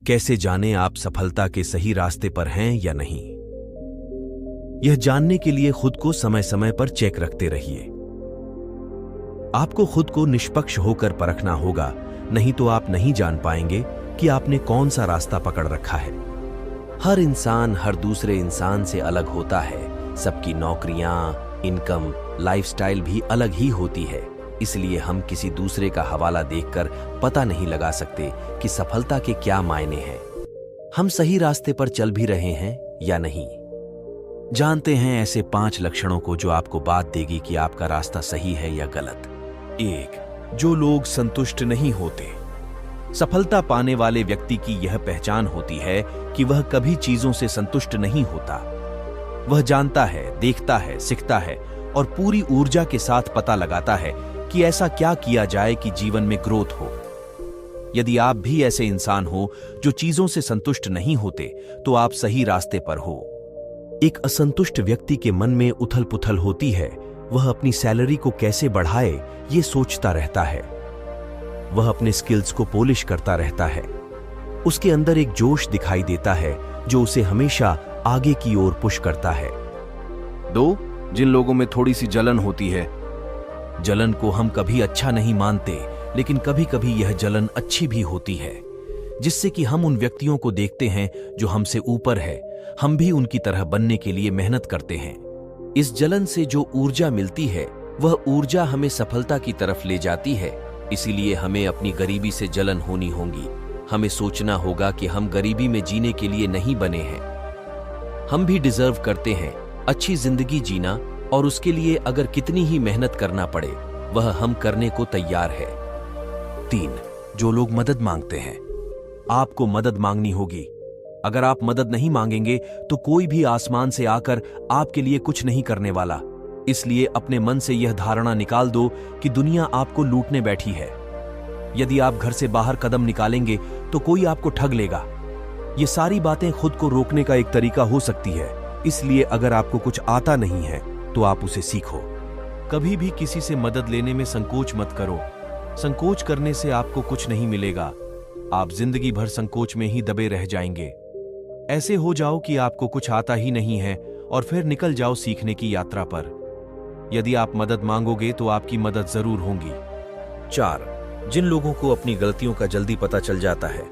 कैसे जानें आप सफलता के सही रास्ते पर हैं या नहीं? यह जानने के लिए खुद को समय समय पर चेक रखते रहिए। आपको खुद को निष्पक्ष होकर परखना होगा, नहीं तो आप नहीं जान पाएंगे कि आपने कौन सा रास्ता पकड़ रखा है। हर इंसान हर दूसरे इंसान से अलग होता है। सबकी नौकरियां, इनकम, लाइफस्टाइल भी अलग ही होती है। इसलिए हम किसी दूसरे का हवाला देखकर पता नहीं लगा सकते कि सफलता के क्या मायने हैं। हम सही रास्ते पर चल भी रहे हैं या नहीं। जानते हैं ऐसे 5 लक्षणों को जो आपको बात देगी कि आपका रास्ता सही है या गलत। 1. जो लोग संतुष्ट नहीं होते। सफलता पाने वाले व्यक्ति की यह पहचान होती है कि वह कभी चीजों से संतुष्ट नहीं होता। वह जानता है, देखता है, सीखता है और पूरी ऊर्जा के साथ पता लगाता है कि ऐसा क्या किया जाए कि जीवन में ग्रोथ हो। यदि आप भी ऐसे इंसान हो जो चीजों से संतुष्ट नहीं होते, तो आप सही रास्ते पर हो। एक असंतुष्ट व्यक्ति के मन में उथल पुथल होती है। वह अपनी सैलरी को कैसे बढ़ाए, ये सोचता रहता है। वह अपने स्किल्स को पॉलिश करता रहता है। उसके अंदर एक जोश दिखाई देता है जो उसे हमेशा आगे की ओर पुश करता है। 2. जिन लोगों में थोड़ी सी जलन होती है। जलन को हम कभी अच्छा नहीं मानते, लेकिन कभी कभी यह जलन अच्छी भी होती है, जिससे कि हम उन व्यक्तियों को देखते हैं जो हमसे ऊपर है। हम भी उनकी तरह बनने के लिए मेहनत करते हैं। इस जलन से जो ऊर्जा मिलती है, वह ऊर्जा हमें सफलता की तरफ ले जाती है। इसीलिए हमें अपनी गरीबी से जलन होनी होगी। हमें सोचना होगा कि हम गरीबी में जीने के लिए नहीं बने हैं। हम भी डिजर्व करते हैं अच्छी जिंदगी जीना, और उसके लिए अगर कितनी ही मेहनत करना पड़े, वह हम करने को तैयार है। 3. जो लोग मदद मांगते हैं। आपको मदद मांगनी होगी। अगर आप मदद नहीं मांगेंगे तो कोई भी आसमान से आकर आपके लिए कुछ नहीं करने वाला। इसलिए अपने मन से यह धारणा निकाल दो कि दुनिया आपको लूटने बैठी है। यदि आप घर से बाहर कदम निकालेंगे तो कोई आपको ठग लेगा। ये सारी बातें खुद को रोकने का एक तरीका हो सकती है। इसलिए अगर आपको कुछ आता नहीं है तो आप उसे सीखो। कभी भी किसी से मदद लेने में संकोच मत करो। संकोच करने से आपको कुछ नहीं मिलेगा। आप जिंदगी भर संकोच में ही दबे रह जाएंगे। ऐसे हो जाओ कि आपको कुछ आता ही नहीं है और फिर निकल जाओ सीखने की यात्रा पर। यदि आप मदद मांगोगे तो आपकी मदद जरूर होगी। 4. जिन लोगों को अपनी गलतियों का जल्दी पता चल जाता है।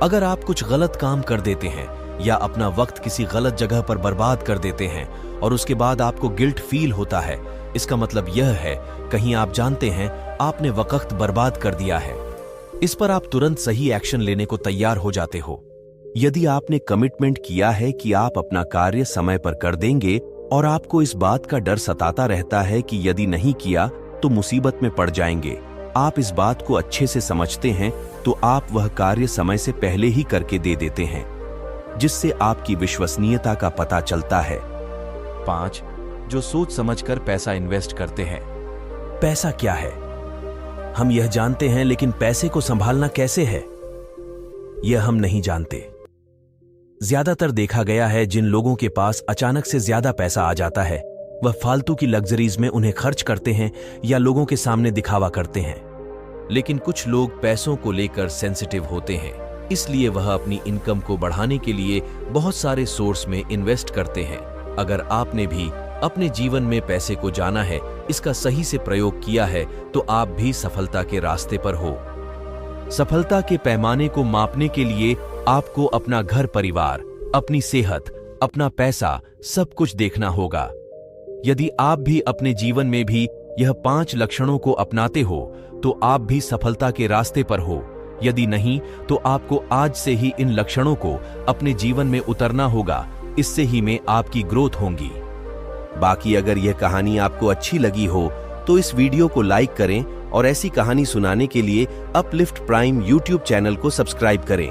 अगर आप कुछ गलत काम कर देते हैं या अपना वक्त किसी गलत जगह पर बर्बाद कर देते हैं और उसके बाद आपको गिल्ट फील होता है, इसका मतलब यह है कहीं आप जानते हैं आपने वक्त बर्बाद कर दिया है। इस पर आप तुरंत सही एक्शन लेने को तैयार हो जाते हो। यदि आपने कमिटमेंट किया है कि आप अपना कार्य समय पर कर देंगे और आपको इस बात का डर सताता रहता है कि यदि नहीं किया तो मुसीबत में पड़ जाएंगे, आप इस बात को अच्छे से समझते हैं, तो आप वह कार्य समय से पहले ही करके दे देते हैं, जिससे आपकी विश्वसनीयता का पता चलता है। 5. जो सोच समझकर पैसा इन्वेस्ट करते हैं। पैसा क्या है हम यह जानते हैं, लेकिन पैसे को संभालना कैसे है यह हम नहीं जानते। ज्यादातर देखा गया है जिन लोगों के पास अचानक से ज्यादा पैसा आ जाता है, वह फालतू की लग्जरीज में उन्हें खर्च करते हैं या लोगों के सामने दिखावा करते हैं। लेकिन कुछ लोग पैसों को लेकर सेंसिटिव होते हैं, इसलिए वह अपनी इनकम को बढ़ाने के लिए बहुत सारे सोर्स में इन्वेस्ट करते हैं। अगर आपने भी अपने जीवन में पैसे को जाना है, इसका सही से प्रयोग किया है, तो आप भी सफलता के रास्ते पर हो। सफलता के पैमाने को मापने के लिए आपको अपना घर परिवार, अपनी सेहत, अपना पैसा, सब कुछ देखना होगा। यदि आप भी अपने जीवन में भी यह 5 लक्षणों को अपनाते हो, तो आप भी सफलता के रास्ते पर हो। यदि नहीं, तो आपको आज से ही इन लक्षणों को अपने जीवन में उतरना होगा। इससे ही में आपकी ग्रोथ होगी। बाकी अगर यह कहानी आपको अच्छी लगी हो तो इस वीडियो को लाइक करें और ऐसी कहानी सुनाने के लिए अपलिफ्ट प्राइम यूट्यूब चैनल को सब्सक्राइब करें।